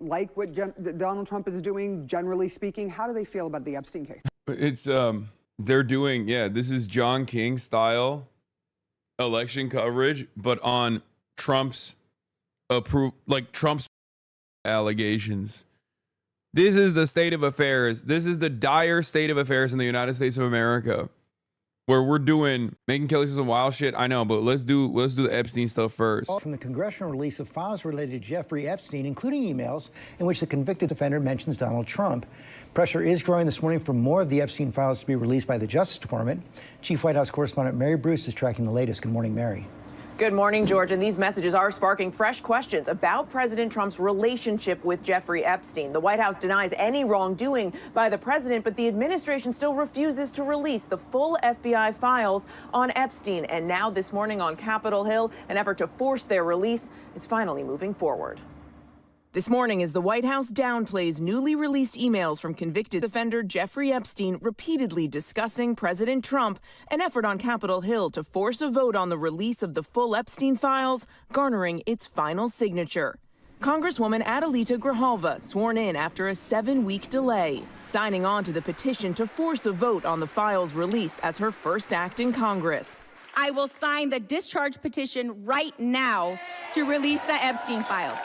like what Donald Trump is doing, generally speaking? How do they feel about the Epstein case? It's, they're doing, yeah, this is John King style election coverage, but on Trump's Trump's allegations. This is the state of affairs. This is the dire state of affairs in the United States of America, where we're doing making Kelly some wild shit. I know, but let's do the Epstein stuff first. From the congressional release of files related to Jeffrey Epstein, including emails in which the convicted offender mentions Donald Trump. Pressure is growing this morning for more of the Epstein files to be released by the Justice Department. Chief White House correspondent Mary Bruce is tracking the latest. Good morning, Mary. Good morning, George. And these messages are sparking fresh questions about President Trump's relationship with Jeffrey Epstein. The White House denies any wrongdoing by the president, but the administration still refuses to release the full FBI files on Epstein. And now this morning on Capitol Hill, an effort to force their release is finally moving forward. This morning, as the White House downplays newly released emails from convicted offender Jeffrey Epstein repeatedly discussing President Trump, an effort on Capitol Hill to force a vote on the release of the full Epstein files, garnering its final signature. Congresswoman Adelita Grijalva sworn in after a 7-week delay, signing on to the petition to force a vote on the files' release as her first act in Congress. I will sign the discharge petition right now to release the Epstein files.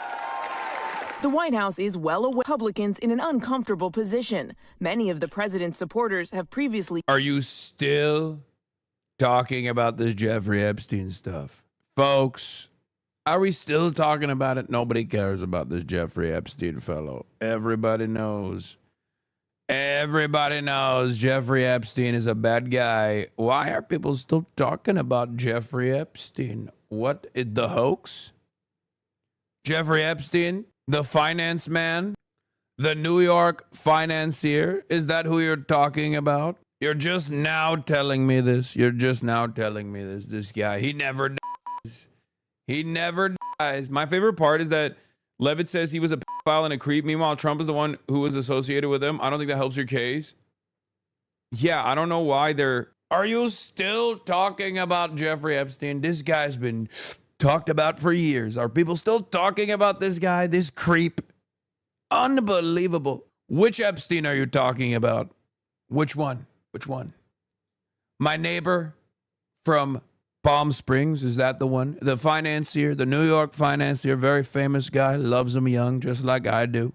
The White House is well aware Republicans in an uncomfortable position. Many of the president's supporters have previously. Are you still talking about this Jeffrey Epstein stuff? Folks, are we still talking about it? Nobody cares about this Jeffrey Epstein fellow. Everybody knows. Everybody knows Jeffrey Epstein is a bad guy. Why are people still talking about Jeffrey Epstein? What, the hoax? Jeffrey Epstein? The finance man, the New York financier, is that who you're talking about? You're just now telling me this. You're just now telling me this. This guy, he never dies. He never dies. My favorite part is that Levitt says he was a pedophile and a creep. Meanwhile, Trump is the one who was associated with him. I don't think that helps your case. Yeah, I don't know why they're... Are you still talking about Jeffrey Epstein? This guy's been... talked about for years. Are people still talking about this guy, this creep? Unbelievable. Which Epstein are you talking about? Which one? Which one? My neighbor from Palm Springs, is that the one? The financier, the New York financier, very famous guy, loves him young, just like I do.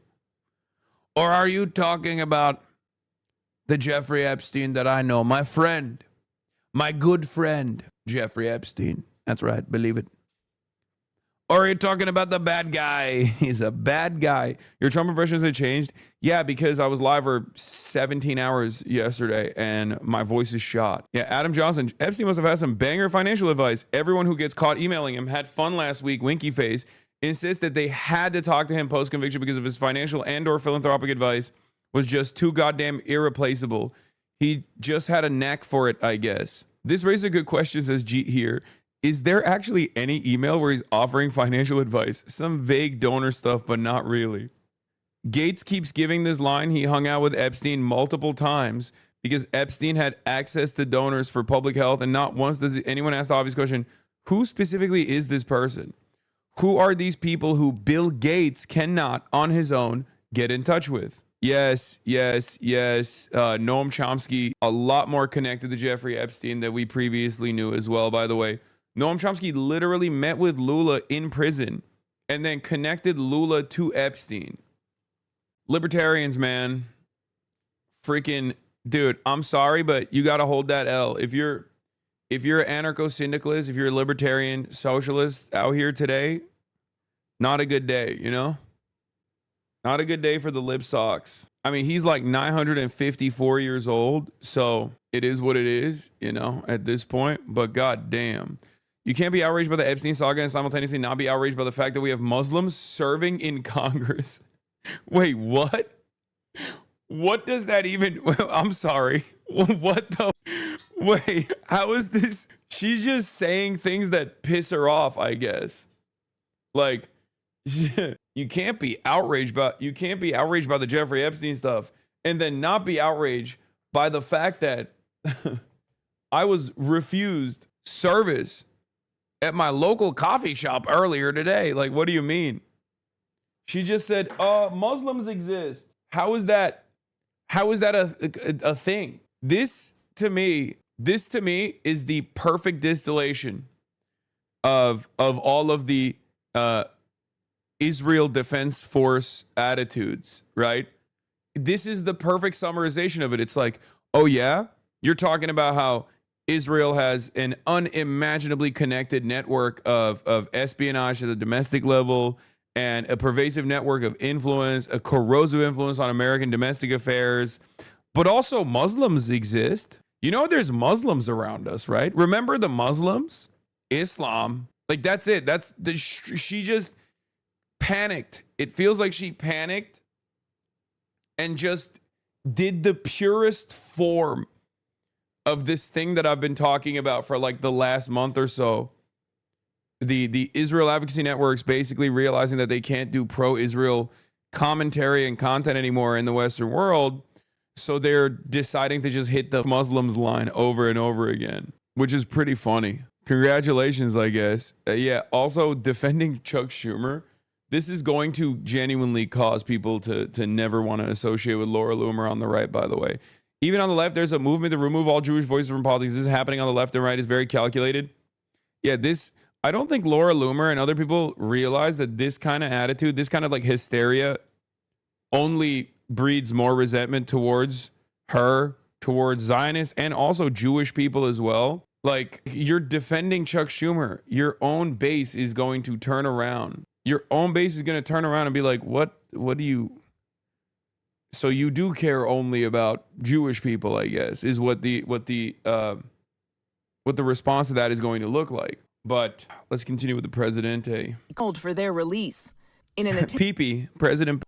Or are you talking about the Jeffrey Epstein that I know? My friend, my good friend, Jeffrey Epstein. That's right, believe it. Or are you talking about the bad guy? He's a bad guy. Your Trump impressions have changed? Yeah, because I was live for 17 hours yesterday and my voice is shot. Yeah, Adam Johnson. Epstein must have had some banger financial advice. Everyone who gets caught emailing him had fun last week. Winky face. Insists that they had to talk to him post-conviction because of his financial and or philanthropic advice was just too goddamn irreplaceable. He just had a knack for it, I guess. This raises a good question, says Jeet here. Is there actually any email where he's offering financial advice? Some vague donor stuff, but not really. Gates keeps giving this line. He hung out with Epstein multiple times because Epstein had access to donors for public health, and not once does anyone ask the obvious question, who specifically is this person? Who are these people who Bill Gates cannot, on his own, get in touch with? Yes. Noam Chomsky, a lot more connected to Jeffrey Epstein than we previously knew as well, by the way. Noam Chomsky literally met with Lula in prison and then connected Lula to Epstein. Libertarians, man. Freaking, dude, I'm sorry, but you got to hold that L. If you're an anarcho-syndicalist, if you're a libertarian socialist out here today, not a good day, you know? Not a good day for the lib socks. I mean, he's like 954 years old, so it is what it is, you know, at this point. But goddamn. You can't be outraged by the Epstein saga and simultaneously not be outraged by the fact that we have Muslims serving in Congress. Wait, what? What does that even... I'm sorry. What the... Wait, how is this... She's just saying things that piss her off, I guess. Like, you can't be outraged by the Jeffrey Epstein stuff and then not be outraged by the fact that I was refused service at my local coffee shop earlier today. Like, what do you mean? She just said, Muslims exist. How is that a thing? This to me is the perfect distillation of all of the Israel Defense Force attitudes, right? This is the perfect summarization of it. It's like, oh yeah, you're talking about how Israel has an unimaginably connected network of espionage at the domestic level and a pervasive network of influence, a corrosive influence on American domestic affairs. But also Muslims exist. You know, there's Muslims around us, right? Remember the Muslims? Islam. Like, that's it. She just panicked. It feels like she panicked and just did the purest form of this thing that I've been talking about for like the last month or so. The Israel Advocacy Networks basically realizing that they can't do pro-Israel commentary and content anymore in the Western world. So they're deciding to just hit the Muslims line over and over again, which is pretty funny. Congratulations, I guess. Yeah, also defending Chuck Schumer. This is going to genuinely cause people to never want to associate with Laura Loomer on the right, by the way. Even on the left, there's a movement to remove all Jewish voices from politics. This is happening on the left and right. It's very calculated. Yeah, I don't think Laura Loomer and other people realize that this kind of attitude, this kind of like hysteria only breeds more resentment towards her, towards Zionists, and also Jewish people as well. Like, you're defending Chuck Schumer. Your own base is going to turn around. Your own base is going to turn around and be like, what do you... So you do care only about Jewish people, I guess, is what the response to that is going to look like. But let's continue with the Presidente. Called for their release in an attempt President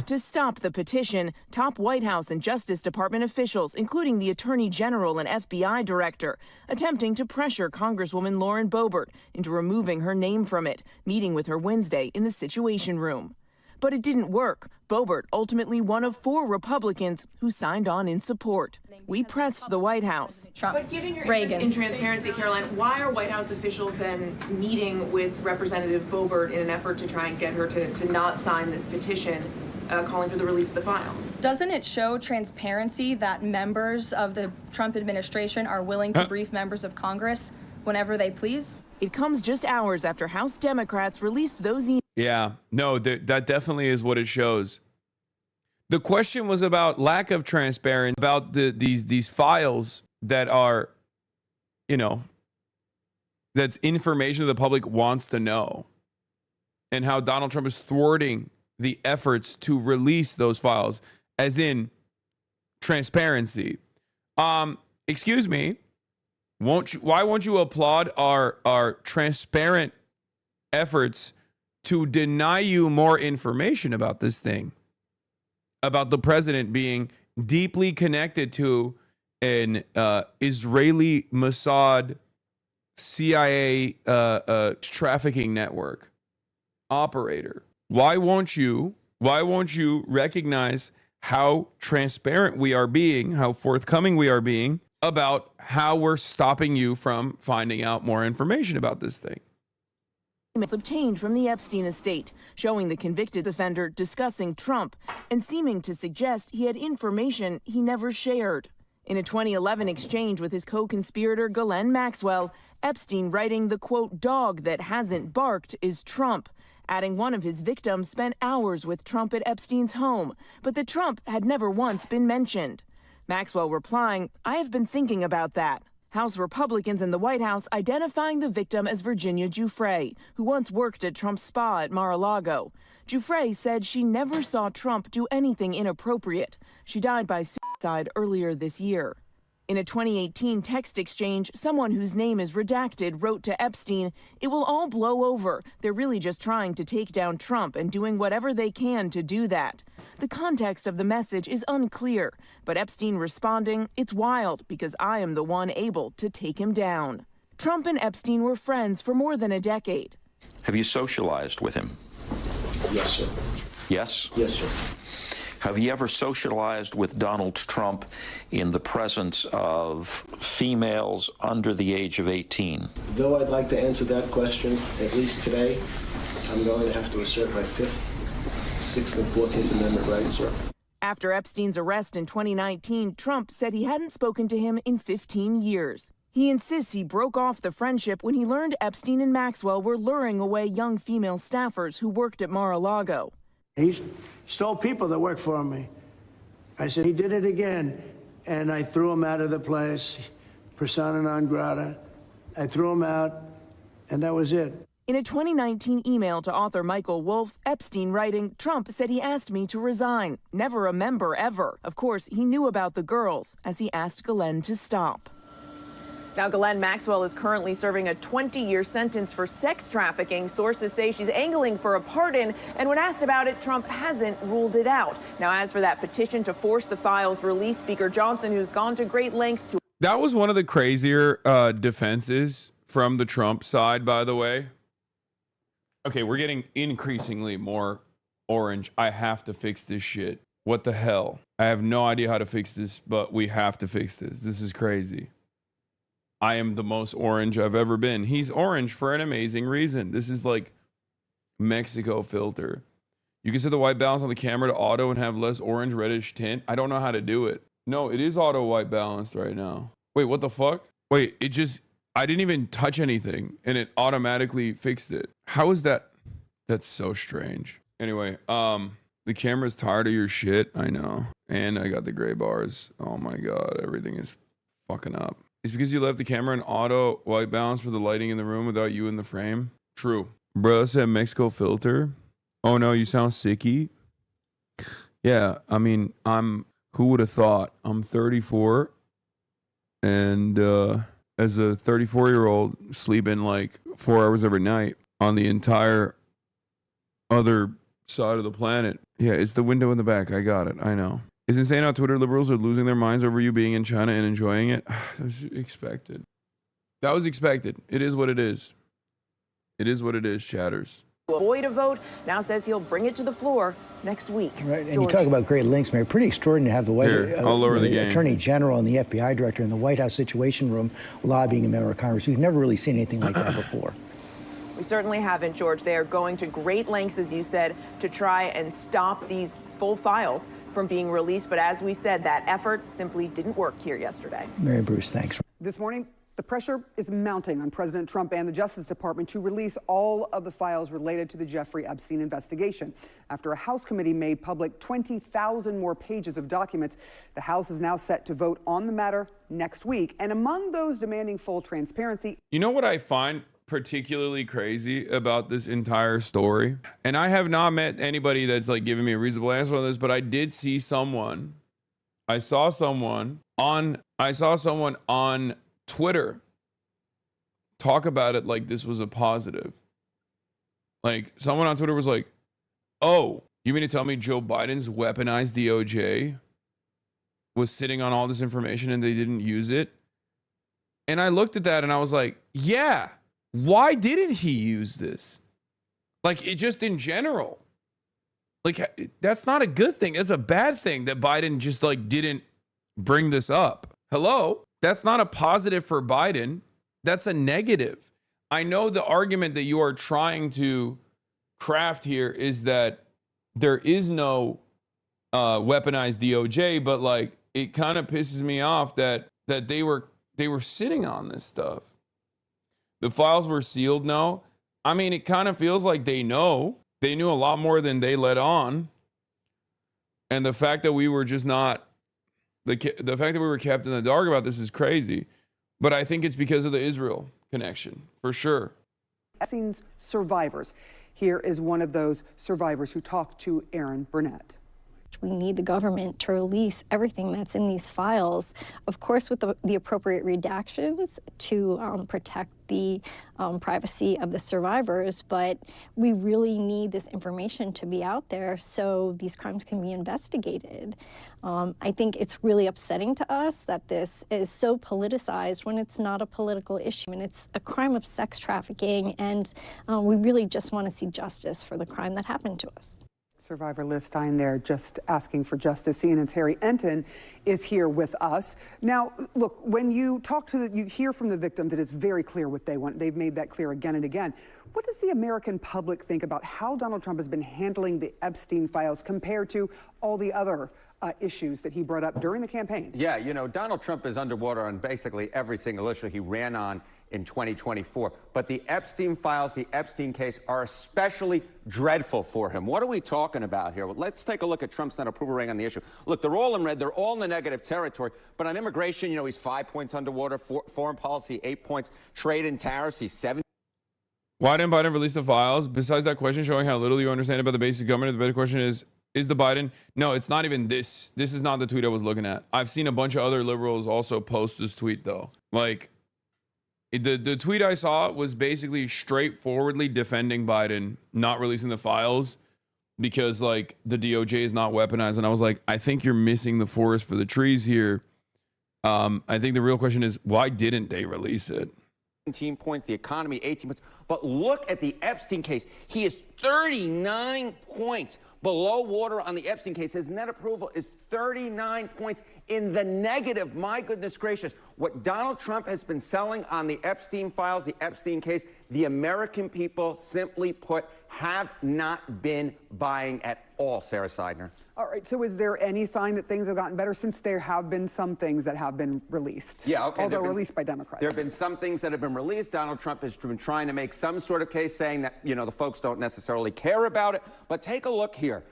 to stop the petition. Top White House and Justice Department officials, including the Attorney General and FBI Director, attempting to pressure Congresswoman Lauren Boebert into removing her name from it, meeting with her Wednesday in the Situation Room. But it didn't work. Boebert, ultimately one of 4 Republicans who signed on in support. We pressed the White House. But given your interest in transparency, Caroline, why are White House officials then meeting with Representative Boebert in an effort to try and get her to not sign this petition calling for the release of the files? Doesn't it show transparency that members of the Trump administration are willing to brief members of Congress whenever they please? It comes just hours after House Democrats released those emails. Yeah, no, that definitely is what it shows. The question was about lack of transparency, about these files that are, you know, that's information the public wants to know, and how Donald Trump is thwarting the efforts to release those files, as in transparency. Excuse me, why won't you applaud our transparent efforts to deny you more information about this thing, about the president being deeply connected to an Israeli Mossad CIA trafficking network operator? Why won't you recognize how transparent we are being, how forthcoming we are being about how we're stopping you from finding out more information about this thing? Obtained from the Epstein estate, showing the convicted offender discussing Trump and seeming to suggest he had information he never shared. In a 2011 exchange with his co-conspirator Ghislaine Maxwell, Epstein writing the quote, "dog that hasn't barked is Trump," adding one of his victims spent hours with Trump at Epstein's home, but that Trump had never once been mentioned. Maxwell replying, "I have been thinking about that." House Republicans in the White House identifying the victim as Virginia Giuffre, who once worked at Trump's spa at Mar-a-Lago. Giuffre said she never saw Trump do anything inappropriate. She died by suicide earlier this year. In a 2018 text exchange, someone whose name is redacted wrote to Epstein, "It will all blow over. They're really just trying to take down Trump and doing whatever they can to do that." The context of the message is unclear, but Epstein responding, "It's wild because I am the one able to take him down." Trump and Epstein were friends for more than a decade. Have you socialized with him? Yes, sir. Yes? Yes, sir. Have you ever socialized with Donald Trump in the presence of females under the age of 18? Though I'd like to answer that question, at least today, I'm going to have to assert my 5th, 6th, and 14th Amendment rights, sir. After Epstein's arrest in 2019, Trump said he hadn't spoken to him in 15 years. He insists he broke off the friendship when he learned Epstein and Maxwell were luring away young female staffers who worked at Mar-a-Lago. He stole people that worked for me. I said, he did it again. And I threw him out of the place, persona non grata. I threw him out, and that was it. In a 2019 email to author Michael Wolff, Epstein writing, Trump said he asked me to resign. Never a member ever. Of course, he knew about the girls as he asked Ghislaine to stop. Now, Ghislaine Maxwell is currently serving a 20-year sentence for sex trafficking. Sources say she's angling for a pardon, and when asked about it, Trump hasn't ruled it out. Now, as for that petition to force the files released, Speaker Johnson, who's gone to great lengths to... That was one of the crazier defenses from the Trump side, by the way. Okay, we're getting increasingly more orange. I have to fix this shit. What the hell? I have no idea how to fix this, but we have to fix this. This is crazy. I am the most orange I've ever been. He's orange for an amazing reason. This is like Mexico filter. You can set the white balance on the camera to auto and have less orange reddish tint. I don't know how to do it. No, it is auto white balanced right now. Wait, what the fuck? Wait, I didn't even touch anything and it automatically fixed it. How is that? That's so strange. Anyway, the camera's tired of your shit. I know. And I got the gray bars. Oh my God, everything is fucking up. It's because you left the camera in auto white balance for the lighting in the room without you in the frame. True. Bro, that's that Mexico filter. Oh no, you sound sicky. Yeah, I mean, who would have thought? I'm 34 and as a 34-year-old sleeping like 4 hours every night on the entire other side of the planet. Yeah, it's the window in the back. I got it. I know. It's insane how Twitter liberals are losing their minds over you being in China and enjoying it. That was expected. That was expected. It is what it is. It is what it is, chatters. Avoid a vote, now says he'll bring it to the floor next week. Right, and George. you talk about great links, Mayor. Pretty extraordinary to have the I'll lower the game. Attorney General and the FBI Director in the White House Situation Room lobbying a member of Congress. We've never really seen anything like that before. We certainly haven't, George. They are going to great lengths, as you said, to try and stop these full files from being released. But as we said, that effort simply didn't work here yesterday. Mary Bruce, thanks. This morning, the pressure is mounting on President Trump and the Justice Department to release all of the files related to the Jeffrey Epstein investigation. After a House committee made public 20,000 more pages of documents, the House is now set to vote on the matter next week. And among those demanding full transparency... You know what I find particularly crazy about this entire story? And I have not met anybody that's like giving me a reasonable answer on this, but I did see someone. I saw someone on Twitter talk about it like this was a positive. Like someone on Twitter was like, oh, you mean to tell me Joe Biden's weaponized DOJ was sitting on all this information and they didn't use it? And I looked at that and I was like, yeah, why didn't he use this? Like it just in general. Like that's not a good thing. That's a bad thing that Biden just like didn't bring this up. Hello? That's not a positive for Biden. That's a negative. I know the argument that you are trying to craft here is that there is no weaponized DOJ, but like it kind of pisses me off that they were sitting on this stuff. The files were sealed now. I mean, it kind of feels like they knew a lot more than they let on. And the fact that we were just not the fact that we were kept in the dark about this is crazy, but I think it's because of the Israel connection, for sure. Epstein's survivors. Here is one of those survivors who talked to Aaron Burnett. We need the government to release everything that's in these files, of course, with the appropriate redactions to protect the privacy of the survivors. But we really need this information to be out there so these crimes can be investigated. I think it's really upsetting to us that this is so politicized when it's not a political issue and it's a crime of sex trafficking. And we really just want to see justice for the crime that happened to us. Survivor Liz Stein there, just asking for justice. CNN's Harry Enton is here with us. Now, look, when you talk to you hear from the victims, it is very clear what they want. They've made that clear again and again. What does the American public think about how Donald Trump has been handling the Epstein files compared to all the other issues that he brought up during the campaign? Yeah, you know, Donald Trump is underwater on basically every single issue he ran on in 2024. But the Epstein files, the Epstein case, are especially dreadful for him. What are we talking about here? Well, let's take a look at Trump's net approval rating on the issue. Look, they're all in red. They're all in the negative territory. But on immigration, you know, he's 5 points underwater. Foreign policy, 8 points. Trade and tariffs, he's 7. Why didn't Biden release the files? Besides that question showing how little you understand about the basic government, the better question is the Biden? No, it's not even this. This is not the tweet I was looking at. I've seen a bunch of other liberals also post this tweet, though. Like, the tweet I saw was basically straightforwardly defending Biden not releasing the files because, like, the DOJ is not weaponized. And I was like, I think you're missing the forest for the trees here. I think the real question is, why didn't they release it? 17 points, the economy 18 points. But look at the Epstein case. He is 39 points below water on the Epstein case. His net approval is 39 points in the negative. My goodness gracious. What Donald Trump has been selling on the Epstein files, the Epstein case, the American people, simply put, have not been buying at all, Sarah Seidner. All right, so is there any sign that things have gotten better since there have been some things that have been released? Yeah, okay. Although released by Democrats. There have been some things that have been released. Donald Trump has been trying to make some sort of case saying that, you know, the folks don't necessarily care about it. But take a look here.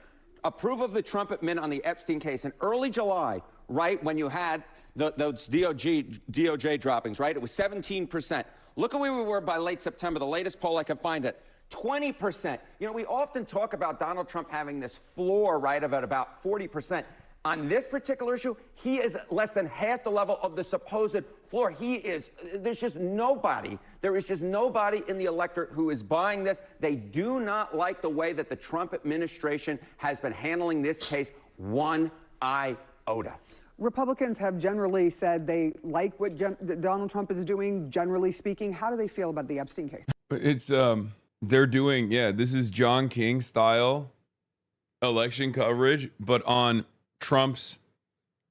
Approve of the Trump admin on the Epstein case in early July, right, when you had those DOJ droppings, right? It was 17%. Look at where we were by late September, the latest poll I can find it. 20%. You know, we often talk about Donald Trump having this floor, right, of at about 40%. On this particular issue, he is less than half the level of the supposed floor. There's just nobody. There is just nobody in the electorate who is buying this. They do not like the way that the Trump administration has been handling this case one iota. Republicans have generally said they like what Donald Trump is doing, generally speaking. How do they feel about the Epstein case? It's, they're doing, this is John King style election coverage, but on Trump's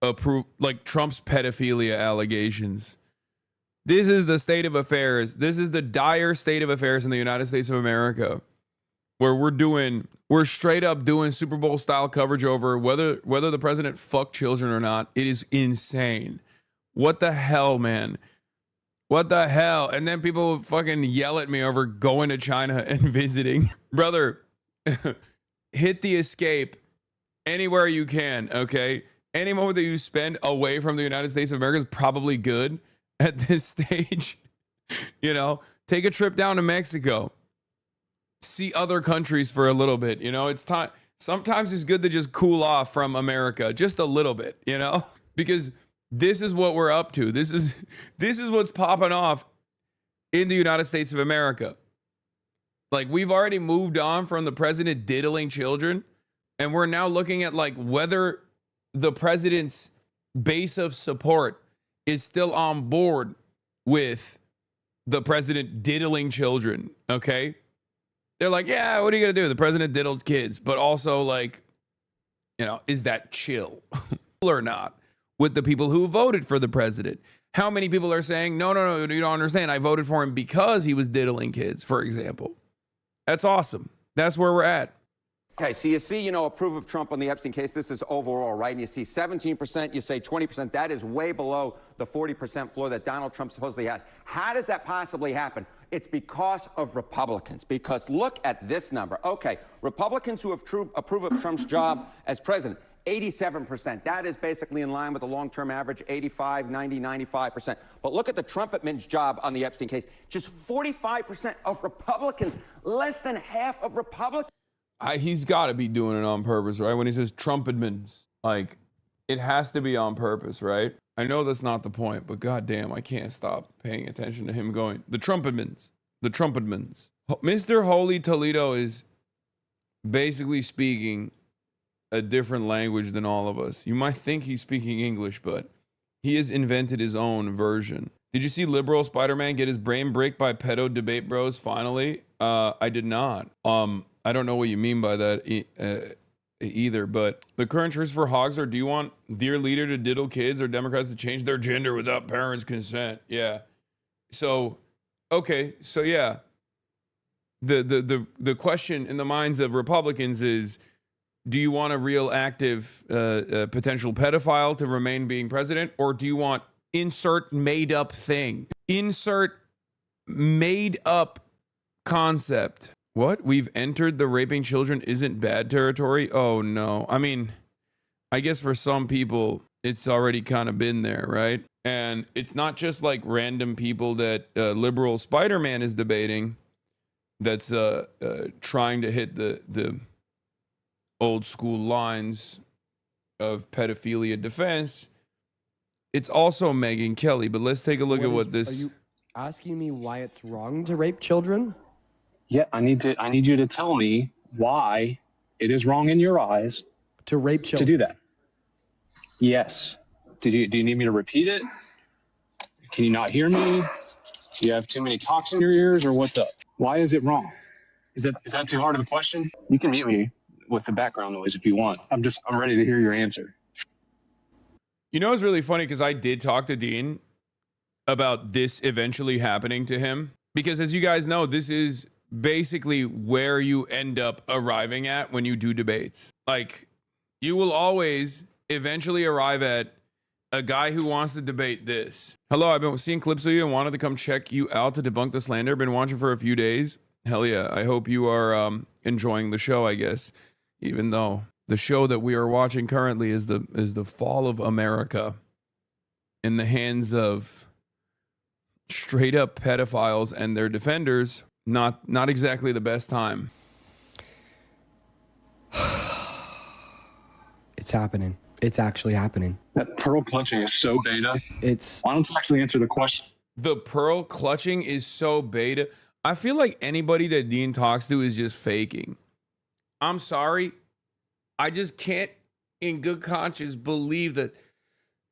Trump's pedophilia allegations. This is the state of affairs. This is the dire state of affairs in the United States of America, where we're straight up doing Super Bowl style coverage over whether the president fucked children or not. It is insane. What the hell, man? What the hell? And then people fucking yell at me over going to China and visiting. Brother, hit the escape anywhere you can, okay? Any moment that you spend away from the United States of America is probably good at this stage. You know, take a trip down to Mexico. See other countries for a little bit. You know, it's time. Sometimes it's good to just cool off from America just a little bit, you know, because this is what we're up to. This is what's popping off in the United States of America. Like, we've already moved on from the president diddling children, and we're now looking at like whether the president's base of support is still on board with the president diddling children. Okay. They're like, yeah, what are you going to do? The president diddled kids, but also like, you know, is that chill or not with the people who voted for the president? How many people are saying, no, you don't understand. I voted for him because he was diddling kids, for example. That's awesome. That's where we're at. Okay, so you see, approve of Trump on the Epstein case. This is overall, right? And you see 17%, you say 20%. That is way below the 40% floor that Donald Trump supposedly has. How does that possibly happen? It's because of Republicans. Because look at this number. Okay, Republicans who approve of Trump's job as president, 87%. That is basically in line with the long-term average, 85, 90, 95%. But look at the Trump admin's job on the Epstein case. Just 45% of Republicans, less than half of Republicans. He's got to be doing it on purpose, right? When he says Trump admins, like, it has to be on purpose, right? I know that's not the point, but goddamn, I can't stop paying attention to him going, the Trump admins, the Trump admins. Mr. Holy Toledo is basically speaking a different language than all of us. You might think he's speaking English, but he has invented his own version. Did you see liberal Spider-Man get his brain bricked by pedo debate bros finally? I did not. I don't know what you mean by that. either. But the current choice for hogs are: do you want dear leader to diddle kids or Democrats to change their gender without parents' consent? Yeah. So, okay. So yeah. The question in the minds of Republicans is, do you want a real active potential pedophile to remain being president, or do you want insert made up thing? Insert made up concept. What? We've entered the raping children isn't bad territory? Oh no. I mean, I guess for some people it's already kind of been there, right? And it's not just like random people that liberal Spider-Man is debating that's trying to hit the old school lines of pedophilia defense. It's also Megyn Kelly, but let's take a look at what this... Are you asking me why it's wrong to rape children? Yeah, I need you to tell me why it is wrong in your eyes to rape children. To do that. Yes. Do you need me to repeat it? Can you not hear me? Do you have too many cocks in your ears, or what's up? Why is it wrong? Is that too hard of a question? You can mute me with the background noise if you want. I'm ready to hear your answer. You know, it's really funny because I did talk to Dean about this eventually happening to him, because as you guys know, this is basically where you end up arriving at when you do debates. Like, you will always eventually arrive at a guy who wants to debate this. Hello, I've been seeing clips of you and wanted to come check you out to debunk the slander. Been watching for a few days. Hell yeah. I hope you are enjoying the show, I guess. Even though the show that we are watching currently is the fall of America in the hands of straight up pedophiles and their defenders. Not exactly the best time. It's happening. It's actually happening. That pearl clutching is so beta. Why don't you actually answer the question? The pearl clutching is so beta. I feel like anybody that Dean talks to is just faking. I'm sorry. I just can't, in good conscience, believe that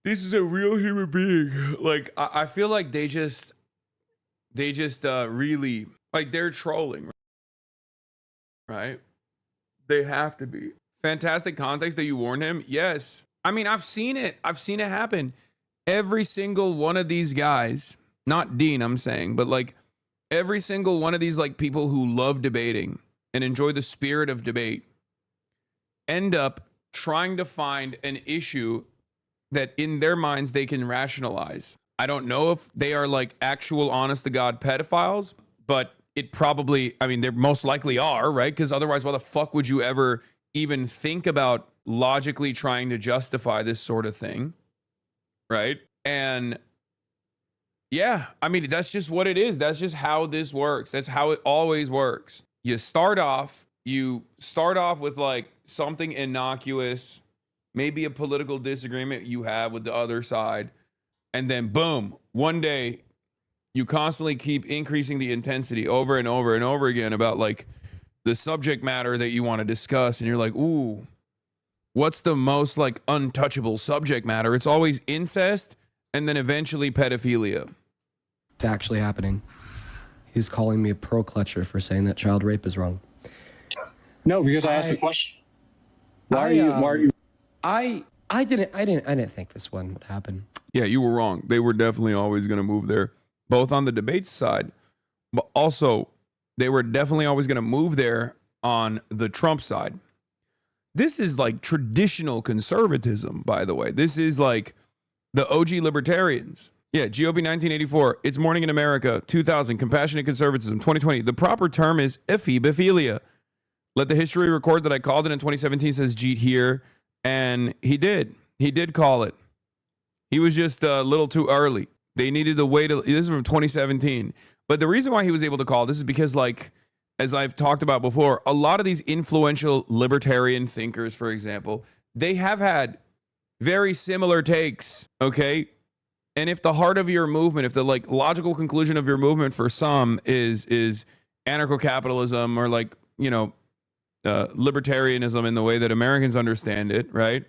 this is a real human being. Like, I feel like they just really, like, they're trolling, right? They have to be. Fantastic context that you warned him. Yes. I mean, I've seen it. I've seen it happen. Every single one of these guys, not Dean, I'm saying, but like every single one of these like people who love debating and enjoy the spirit of debate end up trying to find an issue that in their minds they can rationalize. I don't know if they are like actual honest to God pedophiles, but it probably, I mean, they most likely are, right? Because otherwise, why the fuck would you ever even think about logically trying to justify this sort of thing, right? And yeah, I mean, that's just what it is. That's just how this works. That's how it always works. You start off with like something innocuous, maybe a political disagreement you have with the other side, and then boom, one day you constantly keep increasing the intensity over and over and over again about like the subject matter that you want to discuss, and you're like, ooh, what's the most like untouchable subject matter? It's always incest and then eventually pedophilia. It's actually happening. He's calling me a pearl clutcher for saying that child rape is wrong. No, because I asked the question. Why are you? I didn't think this one would happen. Yeah, you were wrong. They were definitely always going to move there, both on the debate side, but also they were definitely always going to move there on the Trump side. This is like traditional conservatism, by the way. This is like the OG libertarians. Yeah, GOP 1984, It's Morning in America, 2000, Compassionate Conservatism, 2020. The proper term is ephebophilia. Let the history record that I called it in 2017, says Jeet here. And he did. He did call it. He was just a little too early. They needed to wait. This is from 2017. But the reason why he was able to call this is because, like, as I've talked about before, a lot of these influential libertarian thinkers, for example, they have had very similar takes, okay? And if the heart of your movement, if the like logical conclusion of your movement for some is anarcho-capitalism or like, you know, libertarianism in the way that Americans understand it, right?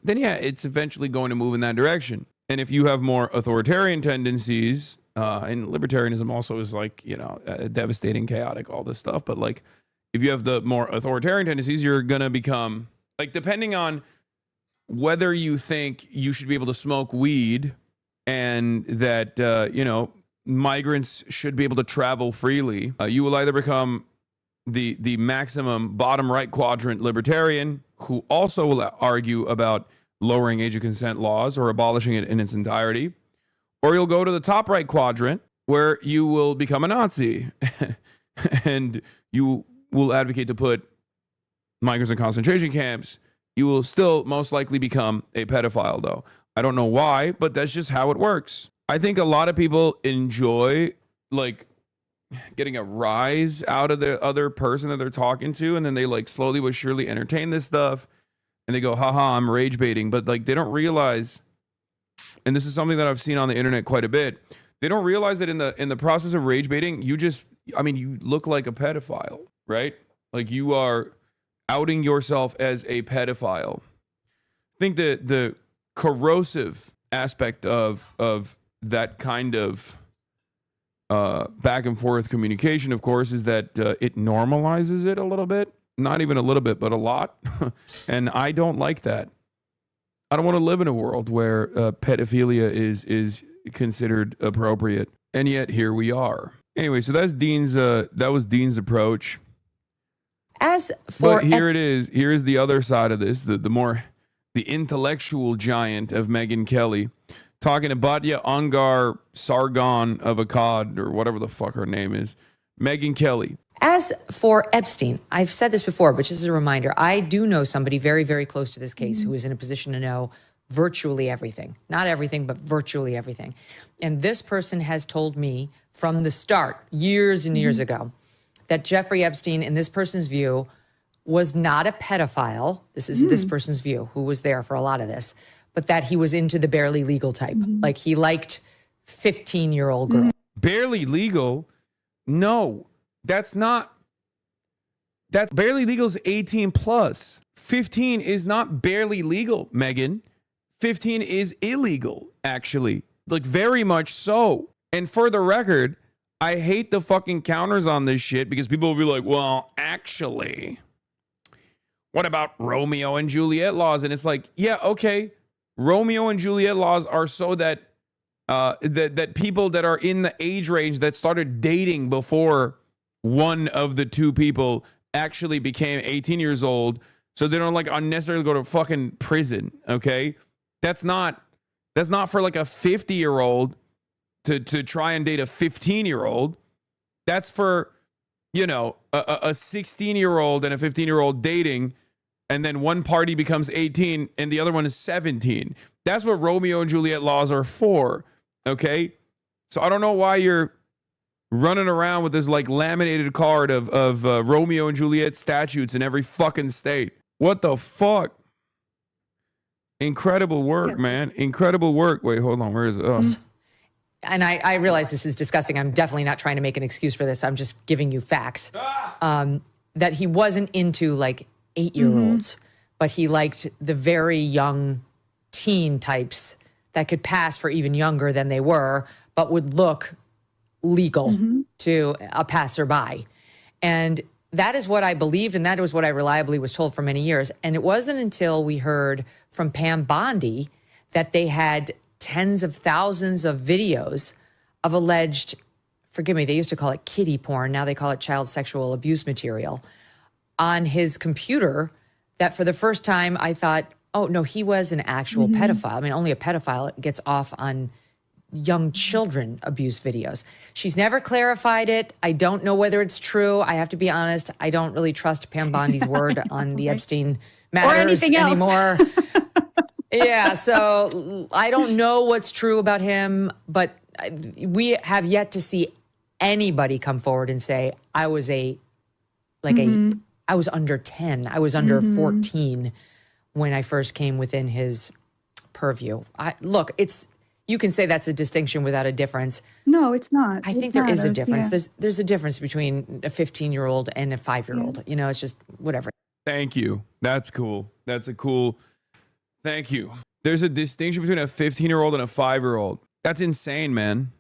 Then yeah, it's eventually going to move in that direction. And if you have more authoritarian tendencies, and libertarianism also is like, you know, devastating, chaotic, all this stuff. But like, if you have the more authoritarian tendencies, you're going to become, like, depending on whether you think you should be able to smoke weed and that, migrants should be able to travel freely, you will either become the maximum bottom right quadrant libertarian who also will argue about lowering age of consent laws or abolishing it in its entirety, or you'll go to the top right quadrant where you will become a Nazi and you will advocate to put migrants in concentration camps. You will still most likely become a pedophile, though. I don't know why, but that's just how it works. I think a lot of people enjoy, like, getting a rise out of the other person that they're talking to, and then they, like, slowly but surely entertain this stuff, and they go, haha, I'm rage baiting. But, like, they don't realize, and this is something that I've seen on the internet quite a bit, they don't realize that in the process of rage baiting, you look like a pedophile, right? Like, you are outing yourself as a pedophile. I think the corrosive aspect of that kind of back and forth communication, of course, is that it normalizes it a little bit. Not even a little bit, but a lot. And I don't like that. I don't want to live in a world where pedophilia is considered appropriate, and yet here we are. Anyway, so that's that was Dean's approach. As for but here it is. Here is the other side of this. The intellectual giant of Megyn Kelly talking to Batya Ungar Sargon of Akkad, or whatever the fuck her name is. Megyn Kelly. As for Epstein, I've said this before, but just as a reminder, I do know somebody very, very close to this case who is in a position to know virtually everything. Not everything, but virtually everything. And this person has told me from the start, years and years ago, that Jeffrey Epstein, in this person's view, was not a pedophile. This is this person's view, who was there for a lot of this, but that he was into the barely legal type. Like, he liked 15-year-old girls. Barely legal? No. That's barely legal is 18 plus. 15 is not barely legal, Megan. 15 is illegal, actually. Like, very much so. And for the record, I hate the fucking counters on this shit because people will be like, well, actually, what about Romeo and Juliet laws? And it's like, yeah, okay. Romeo and Juliet laws are so that that people that are in the age range that started dating before one of the two people actually became 18 years old, so they don't, like, unnecessarily go to fucking prison, okay? That's not for, like, a 50-year-old to try and date a 15-year-old. That's for, a 16-year-old and a 15-year-old dating, and then one party becomes 18 and the other one is 17. That's what Romeo and Juliet laws are for, okay? So I don't know why you're running around with this, like, laminated card of Romeo and Juliet statutes in every fucking state. What the fuck? Incredible work, man. Incredible work. Wait, hold on. Where is it? Oh. And I realize this is disgusting. I'm definitely not trying to make an excuse for this. I'm just giving you facts. That he wasn't into, like, 8-year-olds, but he liked the very young teen types that could pass for even younger than they were, but would look legal to a passerby. And that is what I believed, and that was what I reliably was told for many years. And it wasn't until we heard from Pam Bondi that they had tens of thousands of videos of alleged, forgive me, they used to call it kiddie porn, now they call it child sexual abuse material, on his computer, that for the first time I thought, oh, no, he was an actual pedophile. I mean, only a pedophile gets off on young children abuse videos. She's never clarified it. I don't know whether it's true. I have to be honest. I don't really trust Pam Bondi's word on the Epstein matters anymore. Yeah, so I don't know what's true about him, but we have yet to see anybody come forward and say, I was I was under 10. I was under 14 when I first came within his purview. Look, you can say that's a distinction without a difference. No, it's not. I think there is a difference. Yeah. There's a difference between a 15-year-old and a 5-year-old. Yeah. It's just whatever. Thank you. That's cool. Thank you. There's a distinction between a 15-year-old and a 5-year-old. That's insane, man.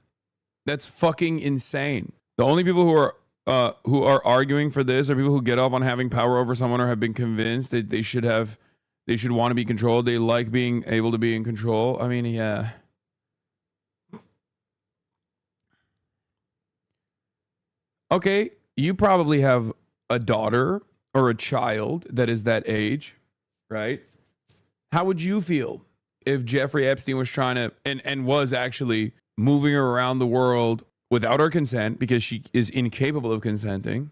That's fucking insane. The only people who are who are arguing for this are people who get off on having power over someone or have been convinced that they should want to be controlled. They like being able to be in control. I mean, yeah. Okay, you probably have a daughter or a child that is that age, right? How would you feel if Jeffrey Epstein was trying to and was actually moving her around the world without her consent, because she is incapable of consenting,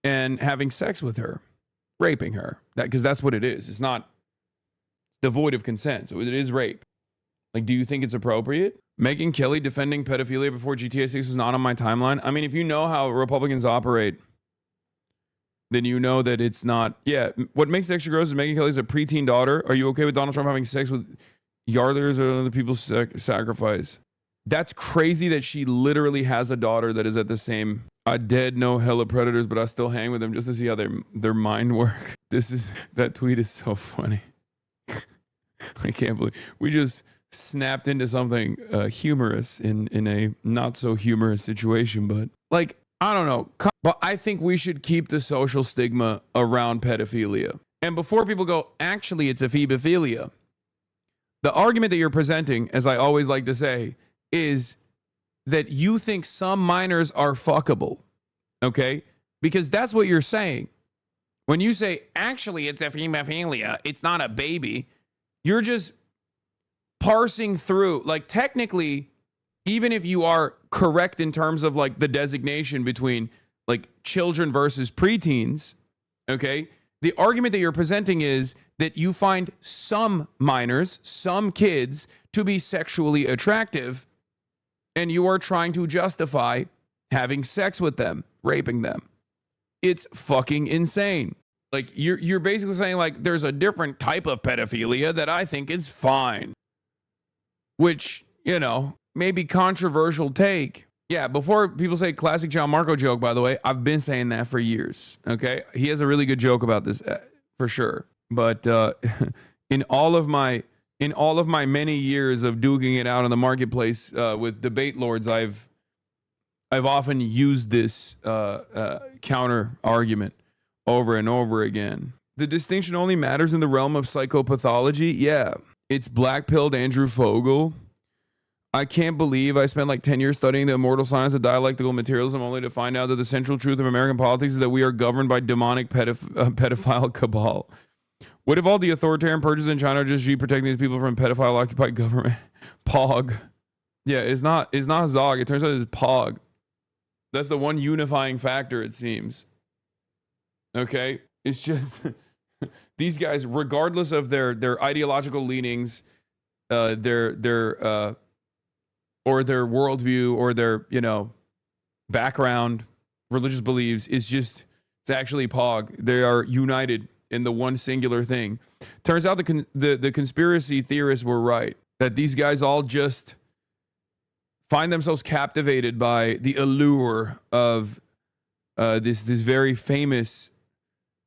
and having sex with her, raping her? Because that's what it is. It's not devoid of consent, so it is rape. Like, do you think it's appropriate? Megyn Kelly defending pedophilia before GTA 6 was not on my timeline. I mean, if you know how Republicans operate, then you know that it's not. Yeah, what makes it extra gross is Megyn Kelly's a preteen daughter. Are you okay with Donald Trump having sex with yardlers or other people's sacrifice? That's crazy that she literally has a daughter that is at the same. I dead no hella predators, but I still hang with them just to see how their mind work. That tweet is so funny. I can't believe we just snapped into something humorous in a not so humorous situation. But like, I don't know, but I think we should keep the social stigma around pedophilia. And before people go, actually, it's ephebophilia, the argument that you're presenting, as I always like to say, is that you think some minors are fuckable, okay? Because that's what you're saying. When you say, actually, it's ephebophilia, it's not a baby, you're just parsing through. Like, technically, even if you are correct in terms of like the designation between like children versus preteens, okay, the argument that you're presenting is that you find some minors, some kids, to be sexually attractive, and you are trying to justify having sex with them, raping them. It's fucking insane. Like, you're basically saying like there's a different type of pedophilia that I think is fine, which, you know, maybe controversial take. Yeah, before people say classic John Marco joke, by the way, I've been saying that for years. Okay, he has a really good joke about this for sure. But in all of my many years of duking it out in the marketplace with debate lords, I've often used this counter argument over and over again. The distinction only matters in the realm of psychopathology. Yeah, it's black-pilled Andrew Fogel. I can't believe I spent like 10 years studying the immortal science of dialectical materialism only to find out that the central truth of American politics is that we are governed by demonic pedophile cabal. What if all the authoritarian purges in China are just protecting these people from pedophile-occupied government? Pog. Yeah, it's not Zog. It turns out it's Pog. That's the one unifying factor, it seems. Okay? It's just these guys, regardless of their ideological leanings, their or their worldview or their, you know, background, religious beliefs, it's actually Pog. They are united in the one singular thing. Turns out the conspiracy theorists were right, that these guys all just find themselves captivated by the allure of this very famous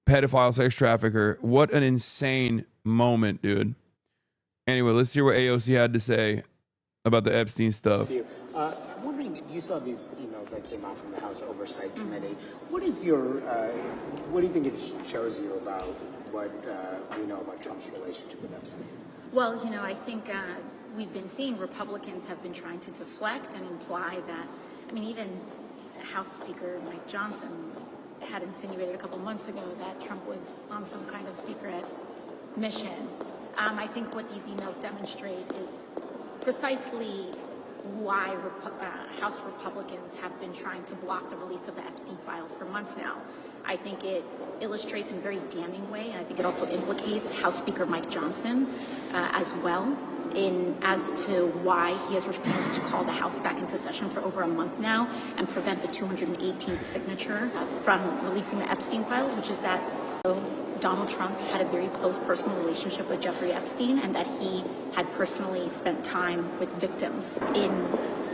pedophile sex trafficker. What an insane moment, dude. Anyway, let's hear what AOC had to say about the Epstein stuff. I'm wondering, you saw these emails that came out from the House Oversight Committee. What is your, what do you think it shows you about what we know about Trump's relationship with Epstein? Well, you know, I think we've been seeing Republicans have been trying to deflect and imply that, I mean, even House Speaker Mike Johnson had insinuated a couple months ago that Trump was on some kind of secret mission. I think what these emails demonstrate is precisely why House Republicans have been trying to block the release of the Epstein files for months now. I think it illustrates in a very damning way, and I think it also implicates House Speaker Mike Johnson as well as to why he has refused to call the House back into session for over a month now and prevent the 218th signature from releasing the Epstein files, which is that Donald Trump had a very close personal relationship with Jeffrey Epstein and that he had personally spent time with victims in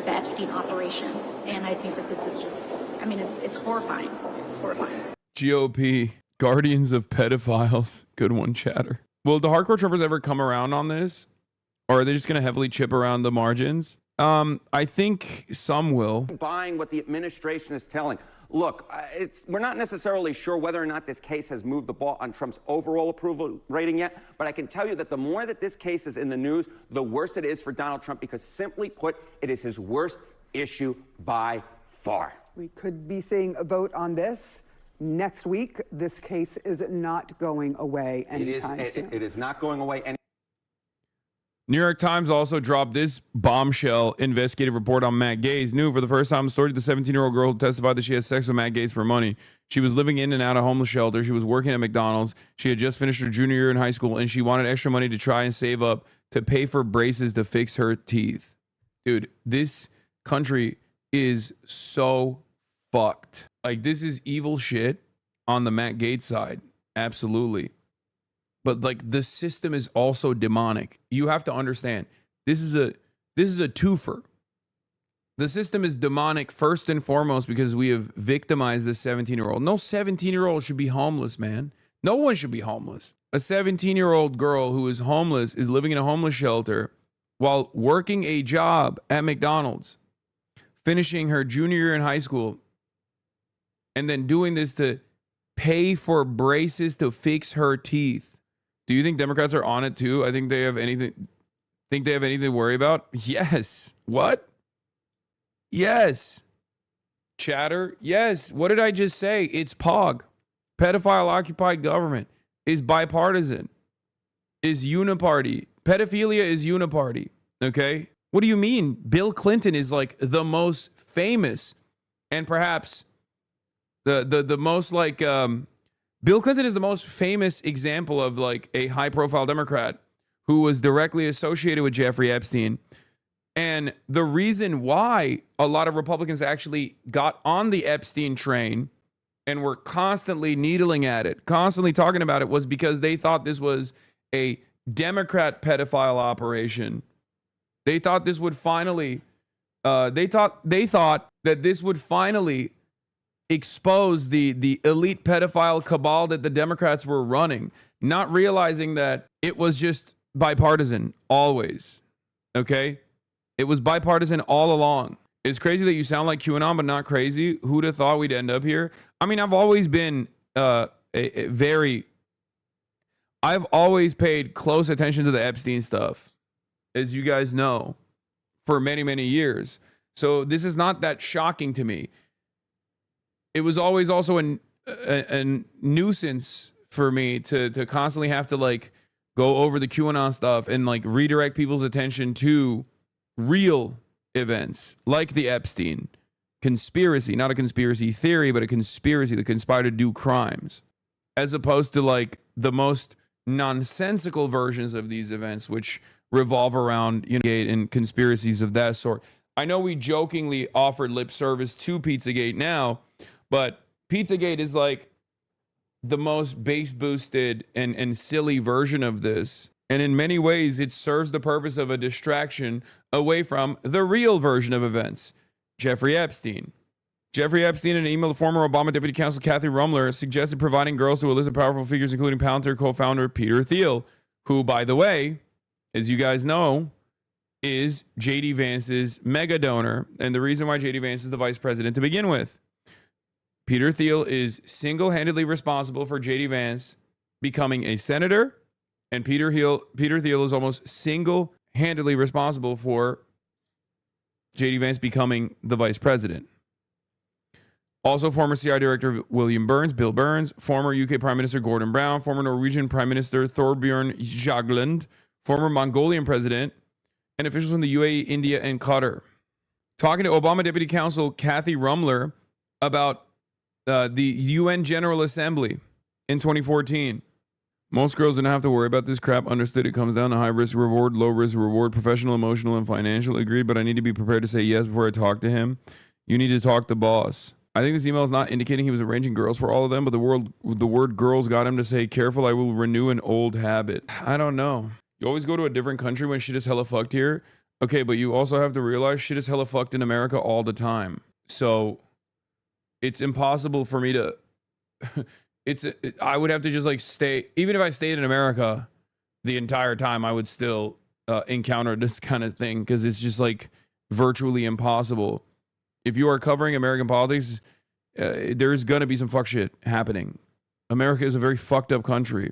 the Epstein operation. And I think that this is just, I mean, it's horrifying. It's horrifying. GOP, guardians of pedophiles. Good one, chatter. Will the hardcore Trumpers ever come around on this? Or are they just going to heavily chip around the margins? I think some will. Buying what the administration is telling. Look, we're not necessarily sure whether or not this case has moved the ball on Trump's overall approval rating yet, but I can tell you that the more that this case is in the news, the worse it is for Donald Trump, because simply put, it is his worst issue by far. We could be seeing a vote on this next week. This case is not going away anytime soon. It is not going away. New York Times also dropped this bombshell investigative report on Matt Gaetz. New for the first time in the story, the 17-year-old girl who testified that she had sex with Matt Gaetz for money. She was living in and out of homeless shelter. She was working at McDonald's. She had just finished her junior year in high school, and she wanted extra money to try and save up to pay for braces to fix her teeth. Dude, this country is so fucked. Like, this is evil shit on the Matt Gaetz side. Absolutely. But like, the system is also demonic. You have to understand, this is a twofer. The system is demonic first and foremost because we have victimized this 17-year-old. No 17-year-old should be homeless, man. No one should be homeless. A 17-year-old girl who is homeless is living in a homeless shelter while working a job at McDonald's, finishing her junior year in high school, and then doing this to pay for braces to fix her teeth. Do you think Democrats are on it too? I think they have anything. Think they have anything to worry about? Yes. What? Yes. Chatter? Yes. What did I just say? It's POG. Pedophile occupied government is bipartisan, is uniparty. Pedophilia is uniparty. Okay. What do you mean? Bill Clinton is like the most famous and perhaps the most like, Bill Clinton is the most famous example of like a high profile Democrat who was directly associated with Jeffrey Epstein. And the reason why a lot of Republicans actually got on the Epstein train and were constantly needling at it, constantly talking about it, was because they thought this was a Democrat pedophile operation. They thought this would finally, they thought that this would finally expose the elite pedophile cabal that the Democrats were running, not realizing that it was just bipartisan always. Okay? It was bipartisan all along. It's crazy that you sound like QAnon, but not crazy. Who'd have thought we'd end up here? I mean, I've always been I've always paid close attention to the Epstein stuff, as you guys know, for many, many years. So this is not that shocking to me. It was always also a nuisance for me to constantly have to like go over the QAnon stuff and like redirect people's attention to real events like the Epstein conspiracy, not a conspiracy theory, but a conspiracy that conspired to do crimes, as opposed to like the most nonsensical versions of these events, which revolve around, you know, and conspiracies of that sort. I know we jokingly offered lip service to Pizzagate now, but Pizzagate is like the most base boosted and silly version of this. And in many ways, it serves the purpose of a distraction away from the real version of events. Jeffrey Epstein. Jeffrey Epstein, in an email to former Obama Deputy Counsel Kathy Rumler, suggested providing girls to illicit powerful figures, including Palantir co-founder Peter Thiel, who, by the way, as you guys know, is J.D. Vance's mega donor, and the reason why J.D. Vance is the vice president to begin with. Peter Thiel is single-handedly responsible for J.D. Vance becoming a senator, and Peter Thiel is almost single-handedly responsible for J.D. Vance becoming the vice president. Also, former CIA Director William Burns, Bill Burns, former UK Prime Minister Gordon Brown, former Norwegian Prime Minister Thorbjørn Jagland, former Mongolian president, and officials from the UAE, India, and Qatar. Talking to Obama Deputy Counsel Kathy Rumler about the UN General Assembly in 2014. Most girls don't have to worry about this crap. Understood, it comes down to high risk reward, low risk reward, professional, emotional, and financial. Agreed, but I need to be prepared to say yes before I talk to him. You need to talk to boss. I think this email is not indicating he was arranging girls for all of them, but the word girls got him to say, careful, I will renew an old habit. I don't know. You always go to a different country when shit is hella fucked here. Okay, but you also have to realize shit is hella fucked in America all the time. So it's impossible for me to... I would have to just like stay... Even if I stayed in America the entire time, I would still encounter this kind of thing, because it's just like virtually impossible. If you are covering American politics, there's going to be some fuck shit happening. America is a very fucked up country.